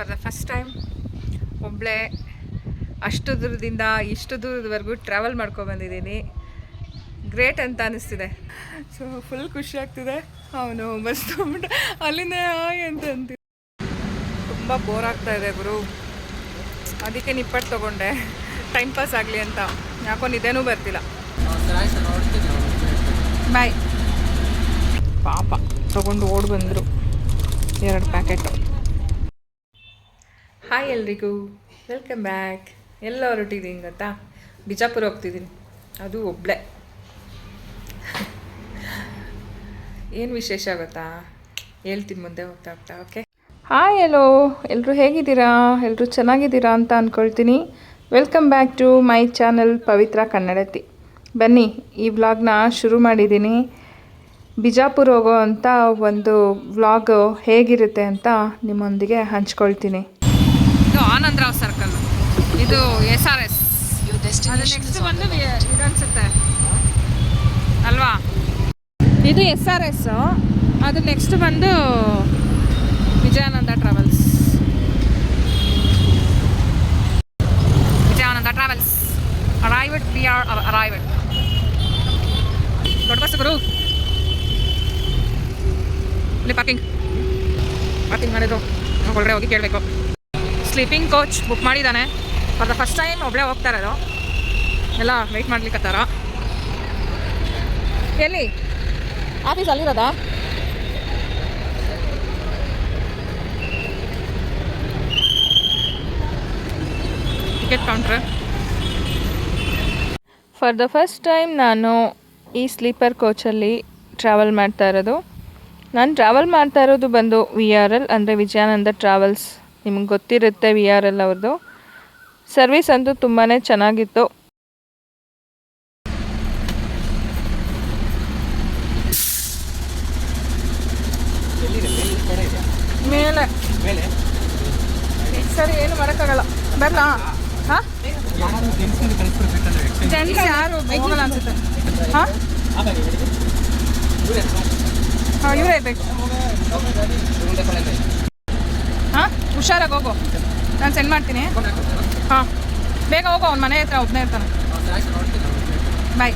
For the first time ಒಬ್ಬಳೇ ಅಷ್ಟು ದೂರದಿಂದ ಇಷ್ಟು ದೂರದವರೆಗೂ ಟ್ರಾವೆಲ್ ಮಾಡ್ಕೊಬಂದಿದ್ದೀನಿ. ಗ್ರೇಟ್ ಅಂತ ಅನ್ನಿಸ್ತಿದೆ. ಸೊ ಫುಲ್ ಖುಷಿ ಆಗ್ತಿದೆ. ಅವನು ಬಸ್ ತೊಗೊಂಡು ಅಲ್ಲಿಂದ ಅಂತ ಅಂತೀವಿ. ತುಂಬ ಬೋರ್ ಆಗ್ತಾ ಇದೆ ಗುರು, ಅದಕ್ಕೆ ನಿಪ್ಪಟ್ಟು ತೊಗೊಂಡೆ ಟೈಮ್ ಪಾಸ್ ಆಗಲಿ ಅಂತ. ಯಾಕೋ ನಿದ್ದೆನೂ ಬರ್ತಿಲ್ಲ. ಬಾಯ್. ಪಾಪ ತೊಗೊಂಡು ಓಡಿ ಬಂದರು 2 ಪ್ಯಾಕೆಟು. ಹಾಯ್ ಎಲ್ರಿಗೂ, ವೆಲ್ಕಮ್ ಬ್ಯಾಕ್. ಎಲ್ಲ ಹೊರಟಿದ್ದೀನಿ ಗೊತ್ತಾ? ಬಿಜಾಪುರ ಹೋಗ್ತಿದ್ದೀನಿ, ಅದು ಒಬ್ಬಳೇ. ಏನು ವಿಶೇಷ ಗೊತ್ತಾ, ಹೇಳ್ತೀನಿ ಮುಂದೆ ಹೋಗ್ತಾ ಹೋಗ್ತಾ. ಓಕೆ, ಹಾಯ್ ಎಲ್ಲೋ, ಎಲ್ಲರೂ ಹೇಗಿದ್ದೀರಾ? ಎಲ್ಲರೂ ಚೆನ್ನಾಗಿದ್ದೀರಾ ಅಂತ ಅಂದ್ಕೊಳ್ತೀನಿ. Welcome back to my channel Pavitra Kannadathi. ಬನ್ನಿ, ಈ ವ್ಲಾಗ್ನ ಶುರು ಮಾಡಿದ್ದೀನಿ. ಬಿಜಾಪುರ ಹೋಗೋ ಅಂಥ ಒಂದು ವ್ಲಾಗ್ ಹೇಗಿರುತ್ತೆ ಅಂತ ನಿಮ್ಮೊಂದಿಗೆ ಹಂಚ್ಕೊಳ್ತೀನಿ. ಇದು ಆನಂದರಾವ್ ಸರ್ಕಲ್, ಇದು SRS. ನೆಕ್ಸ್ಟ್ ಬಂದು ಇದು ಅನ್ಸುತ್ತೆ ಅಲ್ವಾ? ಇದು SRS, ಅದು ನೆಕ್ಸ್ಟ್ ಬಂದು Vijayananda travels. Vijayananda travels arrived. We are arrived. ದೊಡ್ಡ ಬಸ್ ಗುರು. ಇಲ್ಲಿ ಪಾರ್ಕಿಂಗ್ ಮಾಡಿದ್ರು, ಒಳಗಡೆ ಹೋಗಿ ಕೇಳಬೇಕು. ಸ್ಲೀಪಿಂಗ್ ಕೋಚ್ ಬುಕ್ ಮಾಡಿದ್ದಾನೆ. ಫಾರ್ ದ ಫಸ್ಟ್ ಟೈಮ್ ಒಬ್ಬಳೇ ಹೋಗ್ತಾ ಇರೋದು. ಎಲ್ಲ ವೆಯ್ಟ್ ಮಾಡ್ಲಿಕ್ಕತ್ತಾರ. ಎಲ್ಲಿ ಆಫೀಸ್ ಅಲ್ಲಿರೋದಾ? Ticket counter. For the first time ನಾನು ಈ ಸ್ಲೀಪರ್ ಕೋಚಲ್ಲಿ ಟ್ರಾವೆಲ್ ಮಾಡ್ತಾ ಇರೋದು. ನಾನು ಟ್ರಾವೆಲ್ ಮಾಡ್ತಾ ಇರೋದು ಬಂದು VRL ಅಂದರೆ ವಿಜಯಾನಂದ ಟ್ರಾವೆಲ್ಸ್. ನಿಮ್ಗೆ ಗೊತ್ತಿರುತ್ತೆ VRL ಅವ್ರದ್ದು. ಸರ್ವಿಸ್ ಅಂತೂ ತುಂಬಾ ಚೆನ್ನಾಗಿತ್ತು. ಮೇಲೆ ಸರಿ, ಏನು ಮಾಡೋಕ್ಕಾಗಲ್ಲ. ಬರಲಾ? ಹಾಂ, ಜೆಂಟ್ಸ್ ಯಾರು ಹೋಗಲ್ಲ ಅನ್ಸುತ್ತೆ. ಹಾಂ, ಇವರೇ ಬೇಕು. ಹಾಂ, ಹುಷಾರಾಗಿ ಹೋಗು, ನಾನು ಸೆಂಡ್ ಮಾಡ್ತೀನಿ. ಹಾಂ, ಬೇಗ ಹೋಗು, ಅವ್ನ ಮನೆ ಹತ್ರ ಒಬ್ಬನೇ ಇರ್ತಾನೆ. ಬಾಯ್.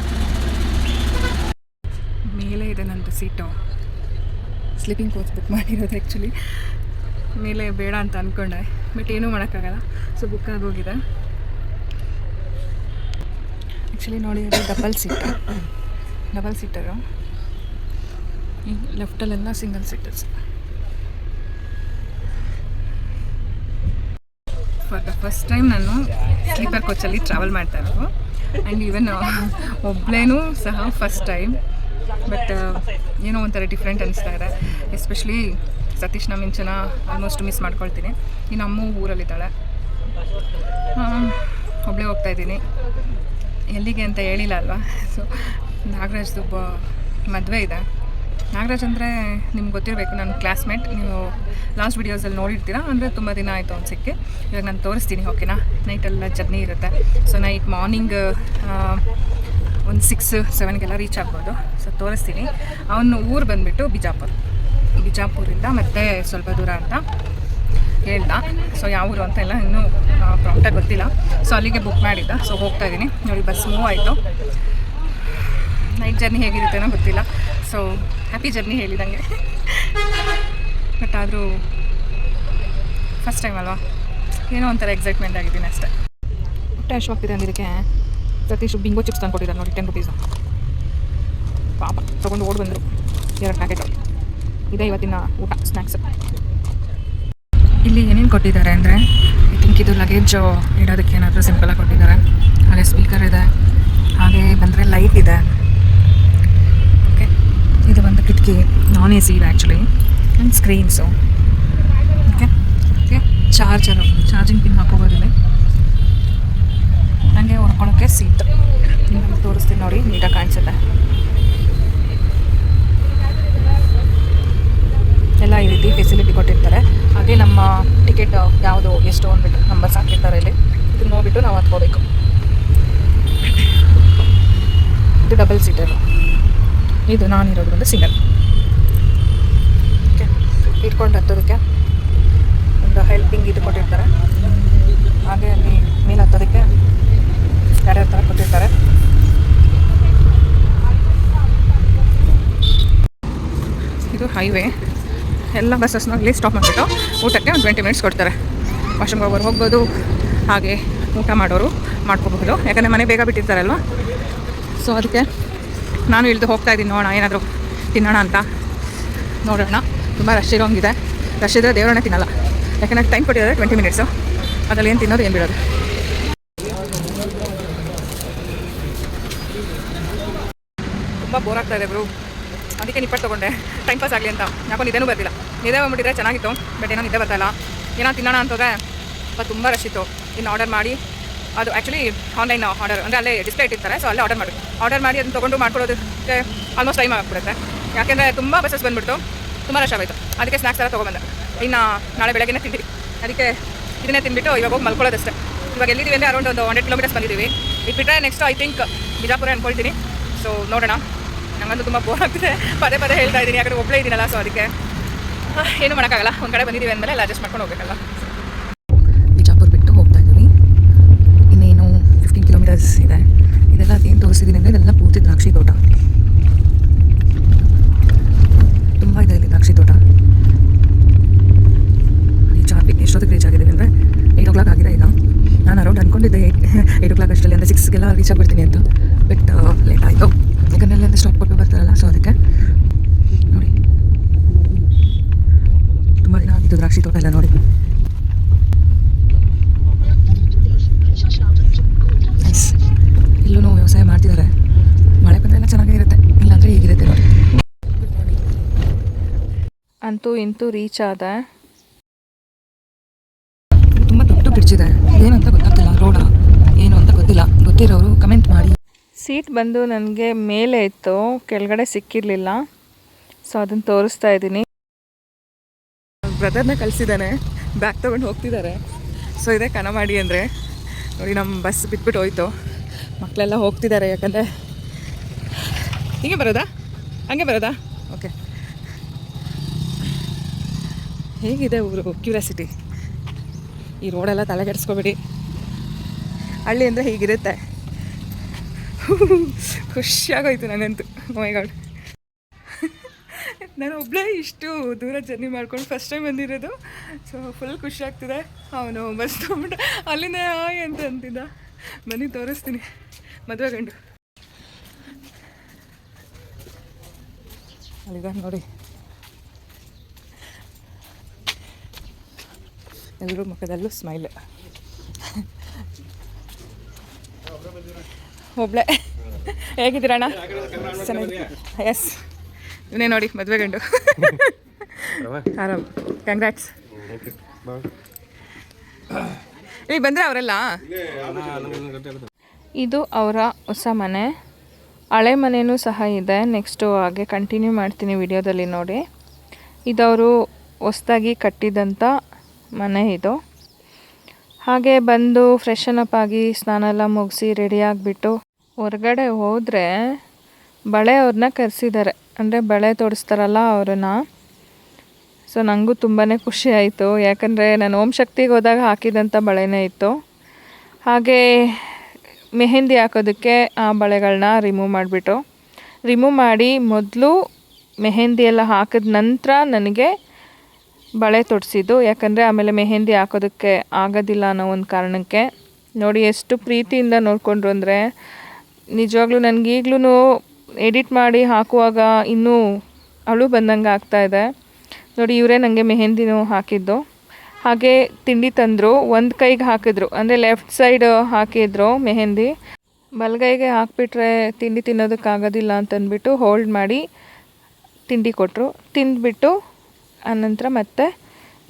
ಮೇಲೆ ಇದೆ ನಂದು ಸೀಟು. ಸ್ಲೀಪಿಂಗ್ ಕೋಚ್ ಬುಕ್ ಮಾಡಿರೋದು ಆ್ಯಕ್ಚುಲಿ. ಮೇಲೆ ಬೇಡ ಅಂತ ಅಂದ್ಕೊಂಡೆ, ಬಟ್ ಏನೂ ಮಾಡೋಕ್ಕಾಗಲ್ಲ. ಸೊ ಬುಕ್ ಆಗೋಗಿದೆ. ಆ್ಯಕ್ಚುಲಿ ನೋಡಿ, ಅದು ಡಬಲ್ ಸೀಟರು. ಲೆಫ್ಟಲ್ಲೆಲ್ಲ single seaters. For the first time ನಾನು ಸ್ಲೀಪರ್ ಕೋಚಲ್ಲಿ ಟ್ರಾವೆಲ್ ಮಾಡ್ತಾ ಇರೋದು. ಆ್ಯಂಡ್ ಈವನ್ ಒಬ್ಬಳೇನೂ ಸಹ ಫಸ್ಟ್ ಟೈಮ್. ಬಟ್ ಏನೋ ಒಂಥರ ಡಿಫ್ರೆಂಟ್ ಅನಿಸ್ತಾ ಇದೆ. ಎಸ್ಪೆಷಲಿ ಸತೀಶ್ನ ಮಿಂಚನ ಆಲ್ಮೋಸ್ಟ್ ಮಿಸ್ ಮಾಡ್ಕೊಳ್ತೀನಿ. ಇನ್ನು ಅಮ್ಮ ಊರಲ್ಲಿದ್ದಾಳೆ. ಒಬ್ಬಳೇ ಹೋಗ್ತಾಯಿದ್ದೀನಿ. ಎಲ್ಲಿಗೆ ಅಂತ ಹೇಳಿಲ್ಲ ಅಲ್ವಾ? ಸೊ ನಾಗರಾಜ್ದು ಮದುವೆ ಇದೆ. ನಾಗರಾಜ್ ಅಂದರೆ ನಿಮ್ಗೆ ಗೊತ್ತಿರಬೇಕು, ನನ್ನ ಕ್ಲಾಸ್ಮೇಟ್. ನೀವು ಲಾಸ್ಟ್ ವೀಡಿಯೋಸಲ್ಲಿ ನೋಡಿರ್ತೀರ. ಅಂದರೆ ತುಂಬ ದಿನ ಆಯಿತು ಅವ್ನು ಸಿಕ್ಕಿ. ಇವಾಗ ನಾನು ತೋರಿಸ್ತೀನಿ, ಓಕೆನಾ? ನೈಟೆಲ್ಲ ಜರ್ನಿ ಇರುತ್ತೆ. ಸೊ ನೈಟ್ ಮಾರ್ನಿಂಗ್ ಒಂದು 6-7ಗೆಲ್ಲ ರೀಚ್ ಆಗ್ಬೋದು. ಸೊ ತೋರಿಸ್ತೀನಿ. ಅವನು ಊರು ಬಂದುಬಿಟ್ಟು ಬಿಜಾಪುರಿಂದ ಮತ್ತೆ ಸ್ವಲ್ಪ ದೂರ ಅಂತ ಹೇಳ್ದ. ಸೊ ಯಾವ ಊರು ಅಂತ ಎಲ್ಲ ಇನ್ನೂ ಪ್ರಾಂಪ್ಟಾಗಿ ಗೊತ್ತಿಲ್ಲ. ಸೊ ಅಲ್ಲಿಗೆ ಬುಕ್ ಮಾಡಿದ್ದ. ಸೊ ಹೋಗ್ತಾ ಇದ್ದೀನಿ. ನೋಡಿ, ಬಸ್ ಮೂವ್ ಆಯಿತು. ನೈಟ್ ಜರ್ನಿ ಹೇಗಿರುತ್ತೇನೋ ಗೊತ್ತಿಲ್ಲ. ಸೊ ಹ್ಯಾಪಿ ಜರ್ನಿ ಹೇಳಿದಂಗೆ. ಬಟ್ ಆದರೂ ಫಸ್ಟ್ ಟೈಮ್ ಅಲ್ವಾ, ಏನೋ ಒಂಥರ ಎಕ್ಸೈಟ್ಮೆಂಟ್ ಆಗಿದ್ದೀನಿ ಅಷ್ಟೇ. ಹೊಟ್ಟೆ ಹಶ್ವಾಗ್ತಿದೆ ಅಂದಿದ್ದಕ್ಕೆ ಸತೀಶ್ ಬಿಂಗೋ ಚಿಪ್ಸ್ ತಂದು ಕೊಟ್ಟಿದ್ದಾರೆ ನೋಡಿ, 10 ರೂಪೀಸು. ಪಾಪ ತೊಗೊಂಡು ಓಡಿ ಬಂದರು 2 ಪ್ಯಾಕೆಟು. ಇದೇ ಇವತ್ತಿನ ಊಟ, ಸ್ನ್ಯಾಕ್ಸ್. ಇಲ್ಲಿ ಏನೇನು ಕೊಟ್ಟಿದ್ದಾರೆ ಅಂದರೆ, ಐ ಥಿಂಕ್ ಇದು ಲಗೇಜ್ ಇಡೋದಕ್ಕೆ ಏನಾದರೂ ಸಿಂಪಲಾಗಿ ಕೊಟ್ಟಿದ್ದಾರೆ. ಹಾಗೆ ಸ್ಪೀಕರ್ ಇದೆ, ಹಾಗೆ ಬಂದರೆ ಲೈಟ್ ಇದೆ. ಓಕೆ, ಇದು ಒಂದು ಕಿಟಕಿ, ನಾನ್ AC ಇದೆ actually. And screens. Okay okay, charging pin ಹಾಕೋಬೋದಿಲ್ಲ. ಹಾಗೆ ಹೊಡ್ಕೊಳ್ಳೋಕ್ಕೆ ಸೀಟ್. ನಿಮಗೆ ತೋರಿಸ್ತೀನಿ ನೋಡಿ, ನೀಟಾಗಿ ಕಾಣಿಸುತ್ತೆ. ಎಲ್ಲ ಈ ರೀತಿ ಫೆಸಿಲಿಟಿ ಕೊಟ್ಟಿರ್ತಾರೆ. ಹಾಗೆ ನಮ್ಮ ಟಿಕೆಟ್ ಯಾವುದು ಎಷ್ಟು ಅಂದ್ಬಿಟ್ಟು ನಂಬರ್ಸ್ ಹಾಕಿರ್ತಾರೆ ಇಲ್ಲಿ. ಇದು ನೋಡಿಬಿಟ್ಟು ನಾವು ಹತ್ಕೋಬೇಕು. ಇದು ಡಬಲ್ ಸೀಟರು, ಇದು ನಾನಿರೋದು ಒಂದು ಸಿಂಗಲ್. ಓಕೆ, ಇಟ್ಕೊಂಡು ಹತ್ತೋದಕ್ಕೆ ಒಂದು ಹೆಲ್ಪಿಂಗ್ ಇದು ಕೊಟ್ಟಿರ್ತಾರೆ. ಹಾಗೆ ಅಲ್ಲಿ ಮೇಲೆ ಹತ್ತೋದಕ್ಕೆ ಯಾರ್ಯಾರ ಥರ ಕೊಟ್ಟಿರ್ತಾರೆ. ಇದು ಹೈವೇ. ಎಲ್ಲ ಬಸ್ಸಸ್ನ ಇಲ್ಲಿ ಸ್ಟಾಪ್ ಮಾಡಿಬಿಟ್ಟು ಊಟಕ್ಕೆ ಒಂದು 20 ಮಿನಿಟ್ಸ್ ಕೊಡ್ತಾರೆ. ವಾಶ್ರೂಮ್ಗೆ ಹೋಗೋರು ಹೋಗ್ಬೋದು, ಹಾಗೆ ಊಟ ಮಾಡೋರು ಮಾಡ್ಕೋಬಹುದು. ಯಾಕಂದರೆ ಮನೆ ಬೇಗ ಬಿಟ್ಟಿರ್ತಾರಲ್ವ. ಸೊ ಅದಕ್ಕೆ ನಾನು ಇಳಿದು ಹೋಗ್ತಾ ಇದ್ದೀನಿ, ನೋಡೋಣ ಏನಾದರೂ ತಿನ್ನೋಣ ಅಂತ. ನೋಡೋಣ. ತುಂಬ ರಶ್ ಇರೋಂಗಿದೆ. ರಶ್ ಇದ್ದರೆ ದೇವರನ್ನೇ ತಿನ್ನಲ್ಲ, ಯಾಕಂದರೆ ಟೈಮ್ ಕೊಟ್ಟಿದ್ದಾರೆ 20 ಮಿನಿಟ್ಸು. ಅದರಲ್ಲಿ ಏನು ತಿನ್ನೋದು ಏನು ಬಿಡೋದು. ತುಂಬ ಬೋರ್ ಆಗ್ತಾ ಇದೆ ಬ್ರೋ, ಅದಕ್ಕೆ ನಿಪ್ಪಟ್ಟು ತೊಗೊಂಡೆ ಟೈಮ್ ಪಾಸ್ ಆಗಲಿ ಅಂತ. ಯಾಕೋ ನಿದ್ದೆನೂ ಬರ್ತಿಲ್ಲ. ನಿದ್ದೆ ಬಂದ್ಬಿಟ್ಟಿದ್ರೆ ಚೆನ್ನಾಗಿತ್ತು, ಬಟ್ ಏನೋ ನಿದ್ದೆ ಬರ್ತಾಯಿಲ್ಲ. ಏನೋ ತಿನ್ನೋಣ ಅಂತಂದರೆ ಅದು ತುಂಬ ರಶ್ ಇತ್ತು. ಇನ್ನು ಆರ್ಡರ್ ಮಾಡಿ, ಅದು ಆ್ಯಕ್ಚುಲಿ ಆನ್ಲೈನ್ ಆರ್ಡರ್ ಅಂದರೆ ಅಲ್ಲೇ ಡಿಸ್ಪ್ಲೇ ಇಟ್ಟಿರ್ತಾರೆ. ಸೊ ಅಲ್ಲೇ ಆರ್ಡರ್ ಮಾಡಿ ಅದನ್ನು ತೊಗೊಂಡು ಮಾಡ್ಕೊಳ್ಳೋದಕ್ಕೆ ಆಲ್ಮೋಸ್ಟ್ ಟೈಮ್ ಆಗಿಬಿಡುತ್ತೆ. ಯಾಕೆಂದರೆ ತುಂಬ ಬಸ್ಸಸ್ ಬಂದುಬಿಟ್ಟು ತುಂಬ ರಶ್ ಆಗೋಯ್ತು. ಅದಕ್ಕೆ ಸ್ನ್ಯಾಕ್ಸ್ ಥರ ತೊಗೊಂಬಂದೆ. ಇನ್ನು ನಾಳೆ ಬೆಳಗ್ಗೆ ತಿಂತೀವಿ, ಅದಕ್ಕೆ ಇದನ್ನೇ ತಿಂದುಬಿಟ್ಟು ಇವಾಗ ಹೋಗಿ ಮಲ್ಕೊಳ್ಳೋದಷ್ಟೇ. ಇವಾಗ ಎಲ್ಲಿದ್ದೀವಿ ಅಂದರೆ ಅರೌಂಡ್ ಒಂದು 100 ಕಿಲೋಮೀಟರ್ಸ್ ಬಂದಿದ್ದೀವಿ. ಇದು ಬಿಟ್ಟರೆ ನೆಕ್ಸ್ಟ್ ಐ ಥಿಂಕ್ ಬಿಜಾಪುರ ಅಂದ್ಕೊಳ್ತೀನಿ. ಸೊ ನೋಡೋಣ. ನನಗಂತೂ ತುಂಬ ಬೋರ್ ಆಗ್ತಿದೆ, ಪದೇ ಪದೇ ಹೇಳ್ತಾ ಇದ್ದೀನಿ, ಯಾಕಂದರೆ ಒಬ್ಬಳೇ ಇದ್ದೀನಲ್ಲ. ಸೊ ಅದಕ್ಕೆ ಏನೂ ಮಾಡೋಕ್ಕಾಗಲ್ಲ. ಒಂದು ಕಡೆ ಬಂದಿದ್ದೀವಿ ಅಂದಮೇಲೆ ಎಲ್ಲ ಅಡ್ಜಸ್ಟ್ ಮಾಡ್ಕೊಂಡು ಹೋಗ್ಬೇಕಲ್ಲ. ಬಿಜಾಪುರ ಬಿಟ್ಟು ಹೋಗ್ತಾ ಇದ್ದೀವಿ. ಇನ್ನೇನು 15 ಕಿಲೋಮೀಟರ್ಸ್ ಇದೆ. ಇದೆಲ್ಲ ಏನು ತೋರಿಸಿದ್ದೀನಿ ಅಂದರೆ ಇದೆಲ್ಲ ಪೂರ್ತಿ ದ್ರಾಕ್ಷಿ ತೋಟ. ತುಂಬ ಇದೆ ಇಲ್ಲಿ ದ್ರಾಕ್ಷಿ ತೋಟ. ಎಷ್ಟೊತ್ತಿಗೆ ರೀಚ್ ಆಗಿದ್ದೀವಿ ಅಂದರೆ 8 o'clock ಆಗಿದೆ ಈಗ. ನಾನು ಅರೌಂಡ್ ಅಂದ್ಕೊಂಡಿದ್ದೆ 8 o'clock ಅಷ್ಟರಲ್ಲಿ, ಅಂದರೆ 6ಗೆಲ್ಲ ರೀಚ್ ಆಗಿಬಿಡ್ತೀನಿ ಅಂತ. ಬಟ್ ಲೇಟ್ ಆಯಿತು, ಯಾಕಂದರೆ ಅಲ್ಲಿಂದ ಸ್ಟಾಪ್ ಕೊಟ್ಟು ಬರ್ತಾರಲ್ಲ. ಸೊ ಅದಕ್ಕೆ ನೋಡಿ, ತುಂಬ ದಿನ ಆಗಿದ್ದು ದ್ರಾಕ್ಷಿ ತೋಟ ಎಲ್ಲ ನೋಡಿ. ನೈಸ್. ಇಲ್ಲೂ ವ್ಯವಸಾಯ ಮಾಡ್ತಿದ್ದಾರೆ. ಮಳೆ ಬಂದರೆಲ್ಲ ಚೆನ್ನಾಗೇ ಇರುತ್ತೆ, ಇಲ್ಲಾಂದರೆ ಹೀಗಿರುತ್ತೆ ನೋಡಿ. ಅಂತೂ ಇಂತೂ ರೀಚ್ ಆದ. ತುಂಬ ದೊಡ್ಡ ಬ್ರಿಡ್ಜ್ ಇದೆ, ಏನಂತ ಗೊತ್ತಾಗ್ತಿಲ್ಲ, ರೋಡ ಏನು ಅಂತ ಗೊತ್ತಿಲ್ಲ. ಗೊತ್ತಿರೋರು ಕಮೆಂಟ್ ಮಾಡಿ. ಸೀಟ್ ಬಂದು ನನಗೆ ಮೇಲೆ ಇತ್ತು, ಕೆಳಗಡೆ ಸಿಕ್ಕಿರಲಿಲ್ಲ. ಸೊ ಅದನ್ನು ತೋರಿಸ್ತಾ ಇದ್ದೀನಿ. ಬ್ರದರ್ನ ಕಳಿಸಿದ್ದಾನೆ, ಬ್ಯಾಗ್ ತೊಗೊಂಡು ಹೋಗ್ತಿದ್ದಾರೆ. ಸೊ ಇದೇ ಕನಮಾಡಿ ಅಂದರೆ ನೋಡಿ, ನಮ್ಮ ಬಸ್ ಬಿಟ್ಬಿಟ್ಟು ಹೋಯ್ತು. ಮಕ್ಕಳೆಲ್ಲ ಹೋಗ್ತಿದ್ದಾರೆ. ಯಾಕಂದರೆ ಹೀಗೆ ಬರೋದಾ, ಹಂಗೆ ಬರೋದಾ? ಓಕೆ. ಹೇಗಿದೆ ಊರು? ಕ್ಯೂರಿಯಾಸಿಟಿ. ಈ ರೋಡೆಲ್ಲ ತಲೆ ಕೆಡಿಸ್ಕೊಬೇಡಿ. ಹಳ್ಳಿ ಅಂದರೆ ಹೀಗಿರುತ್ತೆ. ಖುಷಿಯಾಗೋಯ್ತು ನನಗಂತೂ. ಮೈ ಗಾಡ್, ನಾನು ಒಬ್ಬಳೇ ಇಷ್ಟು ದೂರ ಜರ್ನಿ ಮಾಡ್ಕೊಂಡು ಫಸ್ಟ್ ಟೈಮ್ ಬಂದಿರೋದು. ಸೊ ಫುಲ್ ಖುಷಿ ಆಗ್ತಿದೆ. ಅವನು ಬಸ್ ತೊಗೊಂಡು ಅಲ್ಲಿಂದ ಹಾಯ್ ಅಂತ ಅಂತಿದ್ದ. ಬನ್ನಿ ತೋರಿಸ್ತೀನಿ. ಮದುವೆ ಗಂಡು ಅಲ್ಲಿದ ನೋಡಿ. ಎಲ್ಲರೂ ಮುಖದಲ್ಲೂ ಸ್ಮೈಲ್. ಒಬ್ಳೆ. ಹೇಗಿದ್ದೀರಣ್ಣ? ಚೆನ್ನಾಗಿ. ಎಸ್, ಇವನೇ ನೋಡಿ ಮದುವೆ ಗಂಡು. ಆರಾಮ್. ಕಂಗ್ರ್ಯಾಟ್ಸ್. ಈಗ ಬಂದರೆ ಅವರೆಲ್ಲ. ಇದು ಅವರ ಹೊಸ ಮನೆ. ಹಳೆ ಮನೆಯೂ ಸಹ ಇದೆ. ನೆಕ್ಸ್ಟು ಹಾಗೆ ಕಂಟಿನ್ಯೂ ಮಾಡ್ತೀನಿ ವಿಡಿಯೋದಲ್ಲಿ ನೋಡಿ. ಇದವರು ಹೊಸದಾಗಿ ಕಟ್ಟಿದಂಥ ಮನೆ ಇದು. ಹಾಗೆ ಬಂದು ಫ್ರೆಶನ್ ಅಪ್ ಆಗಿ ಸ್ನಾನ ಎಲ್ಲ ಮುಗಿಸಿ ರೆಡಿ ಆಗಿಬಿಟ್ಟು ಹೊರಗಡೆ ಹೋದರೆ ಬಳೆ ಅವ್ರನ್ನ ಕರೆಸಿದ್ದಾರೆ, ಅಂದರೆ ಬಳೆ ತೋರಿಸ್ತಾರಲ್ಲ ಅವ್ರನ್ನ. ಸೊ ನನಗೂ ತುಂಬಾ ಖುಷಿ ಆಯಿತು, ಯಾಕಂದರೆ ನಾನು ಓಂ ಶಕ್ತಿಗೆ ಹೋದಾಗ ಹಾಕಿದಂಥ ಬಳೆನೇ ಇತ್ತು. ಹಾಗೆ ಮೆಹಂದಿ ಹಾಕೋದಕ್ಕೆ ಆ ಬಳೆಗಳನ್ನ ರಿಮೂವ್ ಮಾಡಿ ಮೊದಲು ಮೆಹಂದಿ ಎಲ್ಲ ಹಾಕಿದ ನಂತರ ನನಗೆ ಬಳೆ ತೊಡಿಸಿದ್ದು. ಯಾಕಂದರೆ ಆಮೇಲೆ ಮೆಹಂದಿ ಹಾಕೋದಕ್ಕೆ ಆಗೋದಿಲ್ಲ ಅನ್ನೋ ಒಂದು ಕಾರಣಕ್ಕೆ. ನೋಡಿ ಎಷ್ಟು ಪ್ರೀತಿಯಿಂದ ನೋಡಿಕೊಂಡ್ರು ಅಂದರೆ, ನಿಜವಾಗ್ಲೂ ನನಗೀಗ್ಲೂ ಎಡಿಟ್ ಮಾಡಿ ಹಾಕುವಾಗ ಇನ್ನೂ ಅಳು ಬಂದಂಗೆ ಆಗ್ತಾಯಿದೆ ನೋಡಿ. ಇವರೇ ನನಗೆ ಮೆಹಂದಿನೂ ಹಾಕಿದ್ದು. ಹಾಗೆ ತಿಂಡಿ ತಂದರು, ಒಂದು ಕೈಗೆ ಹಾಕಿದ್ರು, ಅಂದರೆ ಲೆಫ್ಟ್ ಸೈಡ್ ಹಾಕಿದ್ರು ಮೆಹಂದಿ. ಬಲಗೈಗೆ ಹಾಕಿಬಿಟ್ರೆ ತಿಂಡಿ ತಿನ್ನೋದಕ್ಕಾಗೋದಿಲ್ಲ ಅಂತಂದ್ಬಿಟ್ಟು ಹೋಲ್ಡ್ ಮಾಡಿ ತಿಂಡಿ ಕೊಟ್ಟರು. ತಿಂದುಬಿಟ್ಟು ಆನಂತರ ಮತ್ತೆ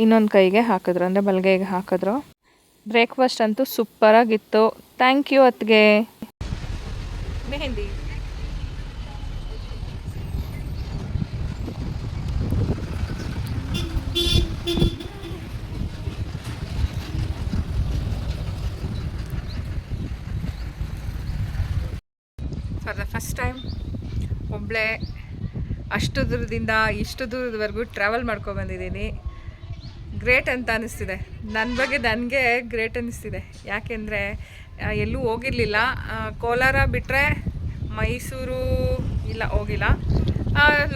ಇನ್ನೊಂದು ಕೈಗೆ ಹಾಕಿದ್ರು, ಅಂದರೆ ಬಲಗೈಗೆ ಹಾಕಿದ್ರು. ಬ್ರೇಕ್ಫಾಸ್ಟ್ ಅಂತೂ ಸೂಪರಾಗಿತ್ತು. ಥ್ಯಾಂಕ್ ಯು ಅತ್ತಿಗೆ. Mehndi for the first time ಒಬ್ಬಳೇ ಅಷ್ಟು ದೂರದಿಂದ ಇಷ್ಟು ದೂರದವರೆಗೂ ಟ್ರಾವೆಲ್ ಮಾಡ್ಕೊಬಂದಿದ್ದೀನಿ. ಗ್ರೇಟ್ ಅಂತ ಅನ್ನಿಸ್ತಿದೆ. ನನ್ನ ಬಗ್ಗೆ ನನಗೆ ಗ್ರೇಟ್ ಅನ್ನಿಸ್ತಿದೆ. ಯಾಕೆಂದರೆ ಎಲ್ಲೂ ಹೋಗಿರಲಿಲ್ಲ. ಕೋಲಾರ ಬಿಟ್ಟರೆ ಮೈಸೂರು ಇಲ್ಲ ಹೋಗಿಲ್ಲ.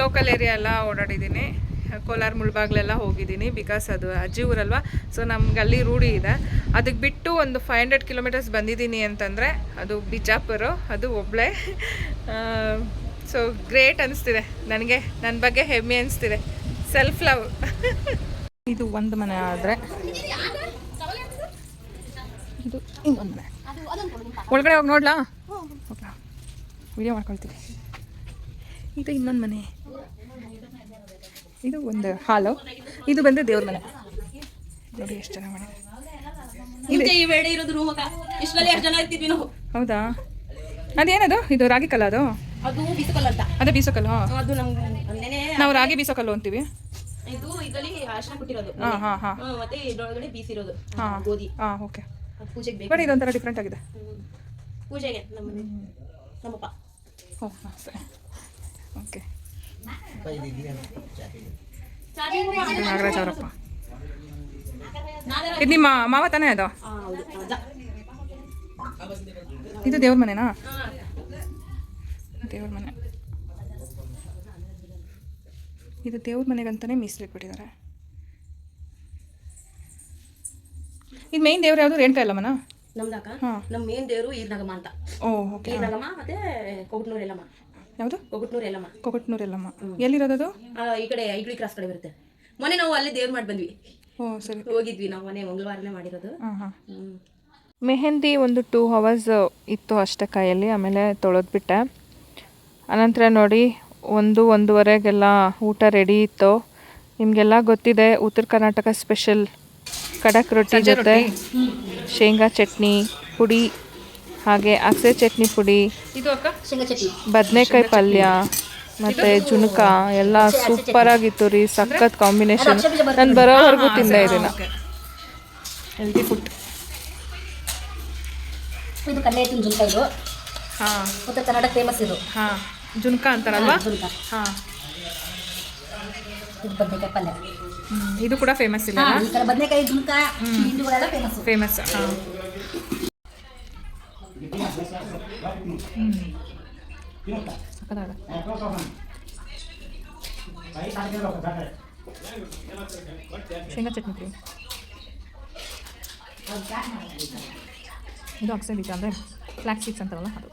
ಲೋಕಲ್ ಏರಿಯಾ ಎಲ್ಲ ಓಡಾಡಿದ್ದೀನಿ. ಕೋಲಾರ ಮುಳ್ಬಾಗ್ಲೆಲ್ಲ ಹೋಗಿದ್ದೀನಿ, ಬಿಕಾಸ್ ಅದು ಅಜ್ಜಿ ಊರಲ್ವ. ಸೊ ನಮ್ಗೆ ಅಲ್ಲಿ ರೂಢಿ ಇದೆ. ಅದಕ್ಕೆ ಬಿಟ್ಟು ಒಂದು 500 ಕಿಲೋಮೀಟರ್ಸ್ ಬಂದಿದ್ದೀನಿ ಅಂತಂದರೆ ಅದು ಬಿಜಾಪುರ, ಅದು ಒಬ್ಬಳೇ. ಸೊ ಗ್ರೇಟ್ ಅನಿಸ್ತಿದೆ ನನಗೆ, ನನ್ನ ಬಗ್ಗೆ ಹೆಮ್ಮೆ ಅನಿಸ್ತಿದೆ. Self love. ಇದು ಒಂದು ಮನೆ ಆದರೆ ಇದು ಇನ್ನೊಂದು ಮನೆ. ಒಳಗಡೆ ಹೋಗಿ ನೋಡ್ಲಾ? ಹೋಗ್ಲಾ, ವಿಡಿಯೋ ಮಾಡ್ಕೊಳ್ತೀವಿ. ಇದು ಇನ್ನೊಂದು ಮನೆ. ಇದು ಒಂದು ಹಾಲು. ಇದು ಬಂದು ದೇವ್ರ ಮನೆ. ನೋಡಿ ಎಷ್ಟು ಚೆನ್ನಾಗಿ ಮಾಡಿದೆ. ಹೌದಾ? ಅದೇನದು? ಇದು ರಾಗಿ ಕಲ್ಲ? ಅದು ಅದೇ ಬೀಸೋಕಲ್ಲು. ನಾವು ರಾಗಿ ಬೀಸೋಕಲ್ಲು ಅಂತೀವಿ. ಓಕೆ. ಬಟ್ ಇದೊಂಥರ ಡಿಫ್ರೆಂಟ್ ಆಗಿದೆ. ಓಕೆ. ನಾಗರಾಜ್ ಅವರಪ್ಪ. ಇದು ನಿಮ್ಮ ಮಾವ ತಾನೇ? ಅದು ಇದು ದೇವ್ರ ಮನೆನಾ? ದೇವ್ರ ಮನೆ. ಇದು ದೇವ್ರ ಮನೆಗಂತಾನೆ ಮೀಸಲಿಟ್ಬಿಟ್ಟಿದ್ದಾರೆ. ಇದು ಮೇನ್ ದೇವ್ರು ಯಾವುದು? ರೇಣುಕಾ ಎಲ್ಲಮ್ಮನ? ನಮ್ಮ ಮೇನ್ ದೇವರು ಈರ್ನಗಮ್ಮ ಅಂತ. ಓಕೆ. ಈರ್ನಗಮ್ಮ ಮತ್ತೆ ಕೊಗಟ್ನೂರು ಎಲ್ಲಮ್ಮ. ಯಾವುದು? ಕೊಗಟ್ನೂರು ಎಲ್ಲಮ್ಮ. ಕೊಗಟ್ನೂರು ಎಲ್ಲಮ್ಮ ಎಲ್ಲಿರೋದು? ಈ ಕಡೆ ಐಗ್ಳಿ ಕ್ರಾಸ್ ಕಡೆ ಬರುತ್ತೆ. ಮೊನ್ನೆ ನಾವು ಅಲ್ಲಿ ದೇವ್ರು ಮಾಡಿ ಬಂದ್ವಿ. ಸರಿ, ಹೋಗಿದ್ವಿ ನಾವು. ಮೊನ್ನೆ ಮಂಗಳವಾರನೇ ಮಾಡಿರೋದು. ಮೆಹಂದಿ ಒಂದು 2 hours ಇತ್ತು ಅಷ್ಟೇ ಕೈಯಲ್ಲಿ. ಆಮೇಲೆ ತೊಳೆದ್ಬಿಟ್ಟೆ. ಅನಂತರ ನೋಡಿ 1-1:30ಗೆಲ್ಲ ಊಟ ರೆಡಿ ಇತ್ತು. ನಿಮಗೆಲ್ಲ ಗೊತ್ತಿದೆ, ಉತ್ತರ ಕರ್ನಾಟಕ ಸ್ಪೆಷಲ್ ಕಡಕ್ ರೊಟ್ಟಿ ಜೊತೆ ಶೇಂಗಾ ಚಟ್ನಿ ಪುಡಿ, ಹಾಗೆ ಅಗಸೆ ಚಟ್ನಿ ಪುಡಿ, ಬದನೆಕಾಯಿ ಪಲ್ಯ ಮತ್ತು ಜುಣಕ ಎಲ್ಲ ಸೂಪರಾಗಿತ್ತು ರೀ. ಸಖತ್ ಕಾಂಬಿನೇಷನ್. ನಾನು ಬರೋವರೆಗೂ ತಿಂದೆ ಇದನ್ನು. Healthy food. ಇದು ಕಡಲೆ ಹಿಟ್ಟಿನ ಜುಣಕ. ಇದು ಉತ್ತರ ಕರ್ನಾಟಕ ಫೇಮಸ್. ಇದು ಜುಣಕ ಅಂತಾರಲ್ವಾ? ಇದು ಬದನೆಕಾಯಿ ಪಲ್ಯ. ಇದು ಕೂಡ ಫೇಮಸ್ ಇಲ್ಲ? ಈ ಕಡೆ ಬದನೆಕಾಯಿ ಜುಣಕ ಹಿಂಡುಗಳೆಲ್ಲ ಫೇಮಸ್. ಶೇಂಗಾ ಚಟ್ನಿ ಪುಡಿ. ಇದು ಅಗಸೆ ಬೀಜ ಅಂದರೆ ಫ್ಲಾಕ್ ಸೀಡ್ಸ್ ಅಂತಾರಲ್ಲ ಅದು.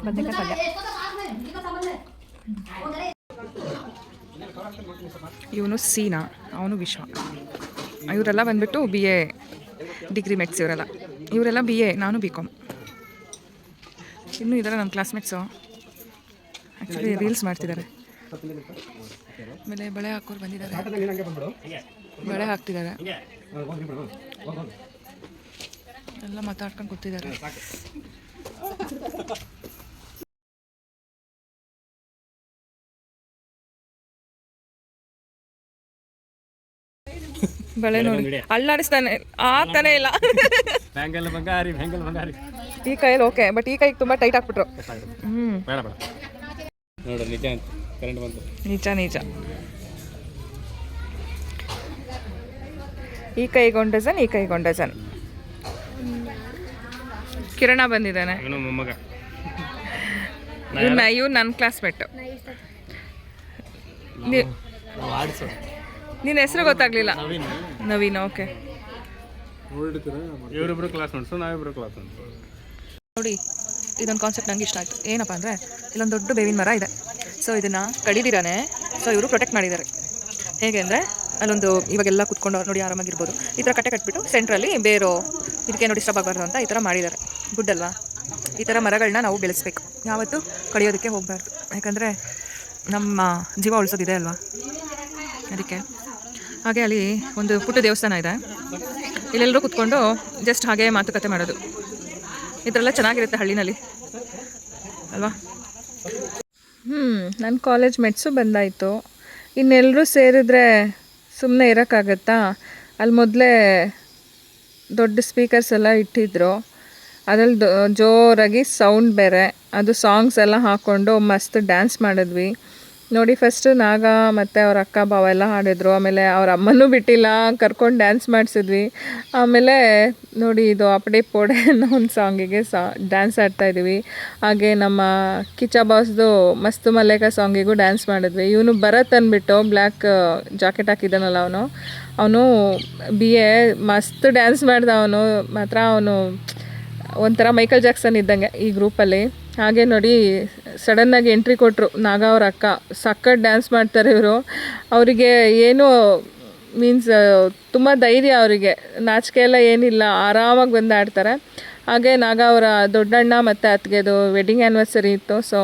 ಬದನೆಕಾಯಿ ಪಲ್ಯ. ಇವನು ಸೀನಾ, ಅವನು ವಿಶ್ವ. ಇವರೆಲ್ಲ ಬಂದ್ಬಿಟ್ಟು BA ಡಿಗ್ರಿ ಮೇಟ್ಸ್. ಇವರೆಲ್ಲ BA, ನಾನು BCom. ಇನ್ನೂ ಇದ್ದಾರೆ ನಮ್ಮ ಕ್ಲಾಸ್ಮೇಟ್ಸು. ಆ್ಯಕ್ಚುಲಿ ರೀಲ್ಸ್ ಮಾಡ್ತಿದ್ದಾರೆ. ಆಮೇಲೆ ಬಳೆ ಹಾಕೋರು ಬಂದಿದ್ದಾರೆ, ಬಳೆ ಹಾಕ್ತಿದ್ದಾರೆ. ಎಲ್ಲ ಮಾತಾಡ್ಕೊಂಡು ಕೂತಿದ್ದಾರೆ. ಬಳೆ ನೋಡಿ ಅಲ್ಲಾಡಿಸ್ತಾನೆ, ಆಗ್ತಾನೆ ಇಲ್ಲ. ಈ ಕೈಯಲ್ಲಿ ಓಕೆ, ಬಟ್ ಈ ಕೈಗೆ ತುಂಬ ಟೈಟ್ ಹಾಕ್ಬಿಟ್ರು. ನಿಜ. ಈ ಕೈಗೆ 1 ಡಜನ್, ಈ ಕೈಗೆ 1 ಡಜನ್. ಕಿರಣ ಬಂದಿದ್ದಾನೆ. ಇವ್ ನನ್ನ ಕ್ಲಾಸ್ಮೇಟ್. ನಿನ್ನ ಹೆಸರು ಗೊತ್ತಾಗ್ಲಿಲ್ಲ? ನವೀನ್. ಓಕೆ. ನೋಡಿ, ಇದೊಂದು ಕಾನ್ಸೆಪ್ಟ್ ನಂಗೆ ಇಷ್ಟ ಆಯಿತು. ಏನಪ್ಪ ಅಂದರೆ, ಇಲ್ಲೊಂದು ದೊಡ್ಡ ಬೇವಿನ ಮರ ಇದೆ. ಸೊ ಇದನ್ನು ಕಡಿದಿರಾನೆ. ಸೊ ಇವರು ಪ್ರೊಟೆಕ್ಟ್ ಮಾಡಿದ್ದಾರೆ. ಹೇಗೆ ಅಂದರೆ, ಅಲ್ಲೊಂದು ಇವಾಗೆಲ್ಲ ಕುತ್ಕೊಂಡು ನೋಡಿ ಆರಾಮಾಗಿರ್ಬೋದು. ಈ ಥರ ಕಟ್ಟೆ ಕಟ್ಬಿಟ್ಟು ಸೆಂಟ್ರಲ್ಲಿ ಬೇರು ಇದಕ್ಕೇನೋ ಡಿಸ್ಟರ್ಬ್ ಆಗಬಾರ್ದು ಅಂತ ಈ ಥರ ಮಾಡಿದ್ದಾರೆ. ಗುಡ್ ಅಲ್ವಾ? ಈ ಥರ ಮರಗಳನ್ನ ನಾವು ಬೆಳೆಸ್ಬೇಕು, ಯಾವತ್ತೂ ಕಡಿಯೋದಕ್ಕೆ ಹೋಗಬಾರ್ದು. ಯಾಕಂದರೆ ನಮ್ಮ ಜೀವ ಉಳಿಸೋದಿದೆ ಅಲ್ವಾ, ಅದಕ್ಕೆ. ಹಾಗೆ ಅಲ್ಲಿ ಒಂದು ಪುಟ್ಟ ದೇವಸ್ಥಾನ ಇದೆ. ಇಲ್ಲೆಲ್ಲರೂ ಕುತ್ಕೊಂಡು ಜಸ್ಟ್ ಹಾಗೆ ಮಾತುಕತೆ ಮಾಡೋದು. ಈ ಥರ ಎಲ್ಲ ಚೆನ್ನಾಗಿರುತ್ತೆ ಹಳ್ಳಿನಲ್ಲಿ ಅಲ್ವಾ? ನನ್ನ ಕಾಲೇಜ್ ಮೆಟ್ಸು ಬಂದಾಯಿತು. ಇನ್ನೆಲ್ಲರೂ ಸೇರಿದ್ರೆ ಸುಮ್ಮನೆ ಇರೋಕ್ಕಾಗತ್ತಾ? ಅಲ್ಲಿ ಮೊದಲೇ ದೊಡ್ಡ ಸ್ಪೀಕರ್ಸ್ ಎಲ್ಲ ಇಟ್ಟಿದ್ರು. ಅದ್ರಲ್ಲಿ ಜೋರಾಗಿ ಸೌಂಡ್ ಬೇರೆ, ಅದು ಸಾಂಗ್ಸ್ ಎಲ್ಲ ಹಾಕ್ಕೊಂಡು ಮಸ್ತ್ ಡ್ಯಾನ್ಸ್ ಮಾಡಿದ್ವಿ ನೋಡಿ. ಫಸ್ಟು ನಾಗ ಮತ್ತು ಅವ್ರ ಅಕ್ಕ ಬಾವ ಎಲ್ಲ ಹಾಡಿದ್ರು, ಆಮೇಲೆ ಅವ್ರ ಅಮ್ಮನೂ ಬಿಟ್ಟಿಲ್ಲ, ಕರ್ಕೊಂಡು ಡ್ಯಾನ್ಸ್ ಮಾಡಿಸಿದ್ವಿ. ಆಮೇಲೆ ನೋಡಿ ಇದು ಅಪಡೆ ಪೋಡೆ ಅನ್ನೋ ಒಂದು ಸಾಂಗಿಗೆ ಡ್ಯಾನ್ಸ್ ಆಡ್ತಾಯಿದ್ವಿ. ಹಾಗೆ ನಮ್ಮ ಕಿಚ್ಚ ಬಾಸ್ದು ಮಸ್ತ್ ಮಲ್ಲೇಕ ಸಾಂಗಿಗೂ ಡ್ಯಾನ್ಸ್ ಮಾಡಿದ್ವಿ. ಇವನು ಭರತ್ ಅಂದ್ಬಿಟ್ಟು ಬ್ಲ್ಯಾಕ್ ಜಾಕೆಟ್ ಹಾಕಿದ್ದಾನಲ್ಲ, ಅವನು BA ಮಸ್ತ್ ಡ್ಯಾನ್ಸ್ ಮಾಡ್ದ. ಅವನು ಮಾತ್ರ ಒಂಥರ ಮೈಕಲ್ ಜಾಕ್ಸನ್ ಇದ್ದಂಗೆ ಈ ಗ್ರೂಪಲ್ಲಿ. ಹಾಗೆ ನೋಡಿ ಸಡನ್ನಾಗಿ ಎಂಟ್ರಿ ಕೊಟ್ಟರು ನಾಗ ಅವ್ರ ಅಕ್ಕ. ಸಖತ್ ಡ್ಯಾನ್ಸ್ ಮಾಡ್ತಾರೆ ಇವರು. ಅವರಿಗೆ ಏನು ಮೀನ್ಸ್ ತುಂಬ ಧೈರ್ಯ, ಅವರಿಗೆ ನಾಚಿಕೆ ಎಲ್ಲ ಏನಿಲ್ಲ, ಆರಾಮಾಗಿ ಬಂದು ಆಡ್ತಾರೆ. ಹಾಗೆ ನಾಗ ಅವರ ದೊಡ್ಡಣ್ಣ ಮತ್ತು ಅತ್ತಿಗೆದು ವೆಡ್ಡಿಂಗ್ ಆ್ಯನಿವರ್ಸರಿ ಇತ್ತು, ಸೊ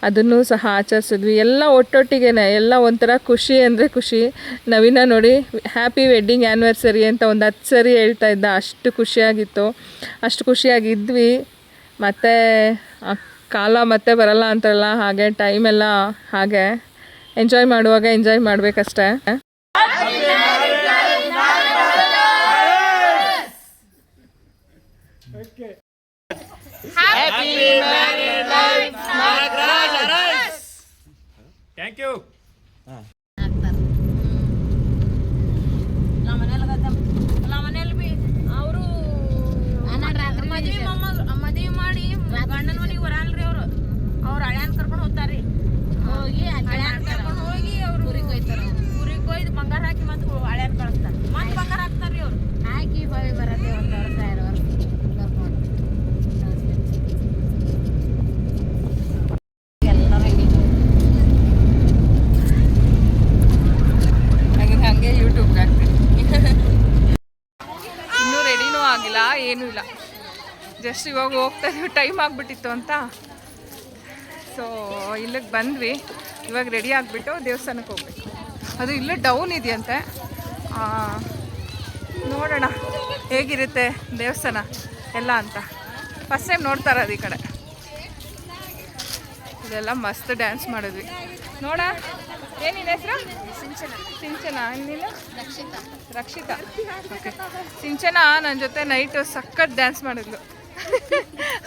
ಅದನ್ನು ಸಹ ಆಚರಿಸಿದ್ವಿ. ಎಲ್ಲ ಒಟ್ಟೊಟ್ಟಿಗೆನೆ, ಎಲ್ಲ ಒಂಥರ ಖುಷಿ ಅಂದರೆ ಖುಷಿ. ನವೀನ ನೋಡಿ ಹ್ಯಾಪಿ ವೆಡ್ಡಿಂಗ್ ಆ್ಯನಿವರ್ಸರಿ ಅಂತ ಒಂದು 10 ಸರಿ ಹೇಳ್ತಾ ಇದ್ದ. ಅಷ್ಟು ಖುಷಿಯಾಗಿತ್ತು, ಅಷ್ಟು ಖುಷಿಯಾಗಿದ್ವಿ. ಮತ್ತು ಕಾಲ ಮತ್ತೆ ಬರಲ್ಲ ಅಂತಾರಲ್ಲ, ಹಾಗೆ ಟೈಮೆಲ್ಲ ಹಾಗೆ ಎಂಜಾಯ್ ಮಾಡುವಾಗ ಎಂಜಾಯ್ ಮಾಡಬೇಕಷ್ಟೇ. Thank you. ಮದುವೆ ಮಾಡಿ ಗಂಡನ ಮನೆಗೆ ಬರಲ್ರಿ ಅವರು. ಅವ್ರ ಹಳ್ಯಾನ್ ಕರ್ಕೊಂಡು ಹೋಗ್ತಾರ್ರಿ. ಹೋಗಿ ಹಳ್ಯಾನ್ ಕರ್ಕೊಂಡು ಹೋಗಿ ಅವ್ರು ಊರಿಗೆ ಹೋಯ್ತಾರೆ. ಊರಿಗೆ ಹೋಯ್ದು ಬಂಗಾರ ಹಾಕಿ ಮತ್ತೆ ಹಳ್ಯಾನ್ ಕಳಿಸ್ತಾರೆ. ಮತ್ತೆ ಬಂಗಾರ ಹಾಕ್ತಾರ್ರಿ ಅವ್ರು. ಹಾಕಿ ಹೋಗಿ ಬರತ್ತೆ 1 ವರ್ಷ 2 ವರ್ಷ ಕರ್ಕೊಂಡು ಎಲ್ಲರೂ ಹಾಗೆ ಯೂಟ್ಯೂಬ್ಗೆ ಹಾಕ್ತೀನಿ. ಇನ್ನೂ ರೆಡಿನೂ ಆಗಿಲ್ಲ, ಏನೂ ಇಲ್ಲ. ಜಸ್ಟ್ ಇವಾಗ ಹೋಗ್ತಾ ಇದೀವಿ, ಟೈಮ್ ಆಗಿಬಿಟ್ಟಿತ್ತು ಅಂತ. ಸೊ ಇಲ್ಲಿಗೆ ಬಂದ್ವಿ. ಇವಾಗ ರೆಡಿ ಆಗಿಬಿಟ್ಟು ದೇವಸ್ಥಾನಕ್ಕೆ ಹೋಗ್ಬೇಕು. ಅದು ಇಲ್ಲೇ ಡೌನ್ ಇದೆಯಂತೆ, ನೋಡೋಣ ಹೇಗಿರುತ್ತೆ ದೇವಸ್ಥಾನ ಎಲ್ಲ ಅಂತ. ಫಸ್ಟ್ ಟೈಮ್ ನೋಡ್ತಾ ಇರೋದು ಈ ಕಡೆ. ಇದೆಲ್ಲ ಮಸ್ತ್ ಡ್ಯಾನ್ಸ್ ಮಾಡಿದ್ವಿ. ನೋಡ ಏನಿದೆ ಹೆಸರು? ಸಿಂಚನ. ನೀನು? ರಕ್ಷಿತಾ. ಓಕೆ. ಸಿಂಚನ ನನ್ನ ಜೊತೆ ನೈಟ್ ಸಖತ್ ಡ್ಯಾನ್ಸ್ ಮಾಡಿದ್ಲು.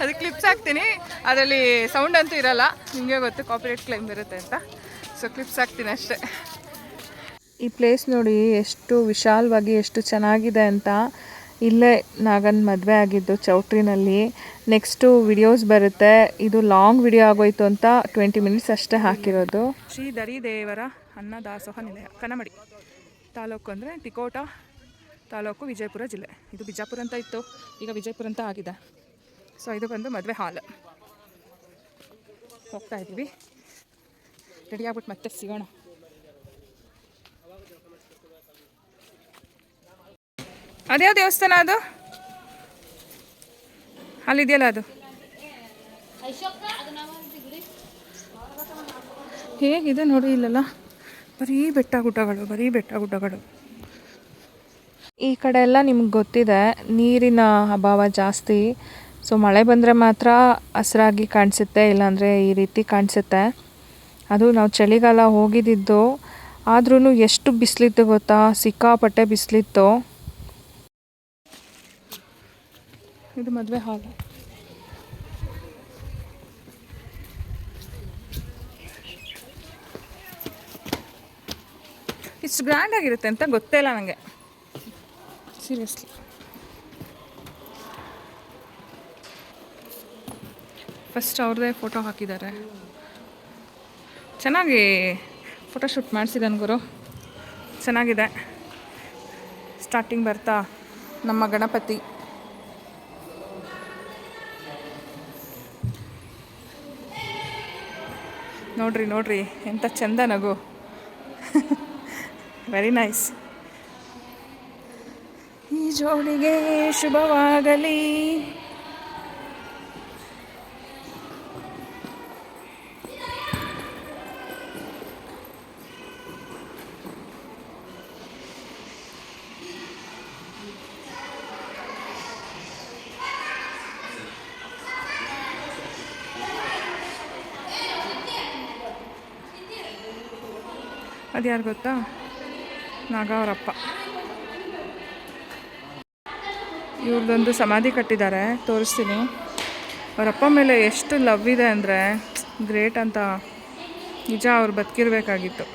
ಅದು ಕ್ಲಿಪ್ಸ್ ಹಾಕ್ತೀನಿ, ಅದರಲ್ಲಿ ಸೌಂಡ್ ಅಂತೂ ಇರಲ್ಲ, ನಿಮಗೆ ಗೊತ್ತು ಕಾಪಿರೈಟ್ ಕ್ಲೈಮ್ ಇರುತ್ತೆ ಅಂತ. ಸೊ ಕ್ಲಿಪ್ಸ್ ಹಾಕ್ತೀನಿ ಅಷ್ಟೇ. ಈ ಪ್ಲೇಸ್ ನೋಡಿ ಎಷ್ಟು ವಿಶಾಲವಾಗಿ ಎಷ್ಟು ಚೆನ್ನಾಗಿದೆ ಅಂತ. ಇಲ್ಲೇ ನಾಗನ ಮದುವೆ ಆಗಿದ್ದು ಚೌಟ್ರಿನಲ್ಲಿ. ನೆಕ್ಸ್ಟು ವಿಡಿಯೋಸ್ ಬರುತ್ತೆ. ಇದು ಲಾಂಗ್ ವಿಡಿಯೋ ಆಗೋಯ್ತು ಅಂತ 20 ಮಿನಿಟ್ಸ್ ಅಷ್ಟೇ ಹಾಕಿರೋದು. ಶ್ರೀ ದರಿದೇವರ ಅನ್ನದಾಸೋಹ ನಿಲಯ, ಕನ್ನಮಡಿ ತಾಲೂಕು ಅಂದರೆ ತಿಕೋಟ ತಾಲೂಕು, ವಿಜಯಪುರ ಜಿಲ್ಲೆ. ಇದು ಬಿಜಾಪುರ ಅಂತ ಇತ್ತು, ಈಗ ವಿಜಯಪುರ ಅಂತ ಆಗಿದೆ. ಸೊ ಇದು ಬಂದು ಮದುವೆ ಹಾಲ್. ಹೋಗ್ತಾ ಇದ್ದೀವಿ, ರೆಡಿ ಆಗ್ಬಿಟ್ಟು ಮತ್ತೆ ಸಿಗೋಣ. ಅದ್ಯಾವ ದೇವಸ್ಥಾನ ಅದು? ಅಲ್ಲಿದೆಯಲ್ಲ ಅದು. ಹೇಗಿದೆ ನೋಡಿ, ಇಲ್ಲೆಲ್ಲ ಬರೀ ಬೆಟ್ಟ ಗುಡ್ಡಗಳು. ಈ ಕಡೆ ಎಲ್ಲ ನಿಮ್ಗೆ ಗೊತ್ತಿದೆ, ನೀರಿನ ಅಭಾವ ಜಾಸ್ತಿ. ಸೊ ಮಳೆ ಬಂದರೆ ಮಾತ್ರ ಹಸಿರಾಗಿ ಕಾಣಿಸುತ್ತೆ, ಇಲ್ಲಾಂದರೆ ಈ ರೀತಿ ಕಾಣಿಸುತ್ತೆ. ಅದು ನಾವು ಚಳಿಗಾಲ ಹೋಗಿದ್ದಿದ್ದು, ಆದ್ರೂ ಎಷ್ಟು ಬಿಸಿಲಿತ್ತು ಗೊತ್ತಾ, ಸಿಕ್ಕಾಪಟ್ಟೆ ಬಿಸಿಲಿತ್ತು. ಇದು ಮದುವೆ ಹಾಲ್. ಇಷ್ಟು ಗ್ರ್ಯಾಂಡ್ ಆಗಿರುತ್ತೆ ಅಂತ ಗೊತ್ತೇ ಇಲ್ಲ ನನಗೆ, ಸೀರಿಯಸ್ಲಿ. ಫಸ್ಟ್ ಅವ್ರದ್ದೇ ಫೋಟೋ ಹಾಕಿದ್ದಾರೆ. ಚೆನ್ನಾಗಿ ಫೋಟೋಶೂಟ್ ಮಾಡಿಸಿದ್ದಾನೆ ಗುರು, ಚೆನ್ನಾಗಿದೆ. ಸ್ಟಾರ್ಟಿಂಗ್ ಬರ್ತಾ ನಮ್ಮ ಗಣಪತಿ, ನೋಡ್ರಿ ಎಂಥ ಚಂದ ನಗು. Very nice. ಈ ಜೋಡಿಗೆ ಶುಭವಾಗಲಿ. ಅದ್ಯಾರು ಗೊತ್ತಾ? ನಾಗ ಅವರಪ್ಪ. ಇವ್ರದ್ದೊಂದು ಸಮಾಧಿ ಕಟ್ಟಿದ್ದಾರೆ, ತೋರಿಸ್ತೀನಿ. ಅವ್ರ ಅಪ್ಪ ಮೇಲೆ ಎಷ್ಟು ಲವ್ ಇದೆ ಅಂದರೆ ಗ್ರೇಟ್ ಅಂತ. ನಿಜ ಅವ್ರು ಬದುಕಿರ್ಬೇಕಾಗಿತ್ತು.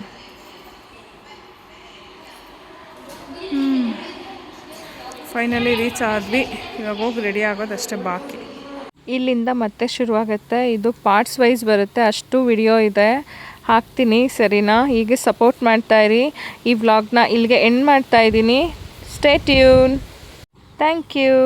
ಫೈನಲಿ ರೀಚ್ ಆದ್ವಿ. ಇವಾಗ ಹೋಗಿ ರೆಡಿ ಆಗೋದಷ್ಟೇ ಬಾಕಿ. ಇಲ್ಲಿಂದ ಮತ್ತೆ ಶುರುವಾಗುತ್ತೆ. ಇದು ಪಾರ್ಟ್ಸ್ ವೈಸ್ ಬರುತ್ತೆ, ಅಷ್ಟು ವಿಡಿಯೋ ಇದೆ, ಹಾಕ್ತೀನಿ ಸರಿನಾ. ಹೀಗೆ ಸಪೋರ್ಟ್ ಮಾಡ್ತಾಯಿರಿ. ಈ ವ್ಲಾಗ್ನ ಇಲ್ಲಿಗೆ ಎಂಡ್ ಮಾಡ್ತಾಯಿದ್ದೀನಿ. Stay tune. Thank you.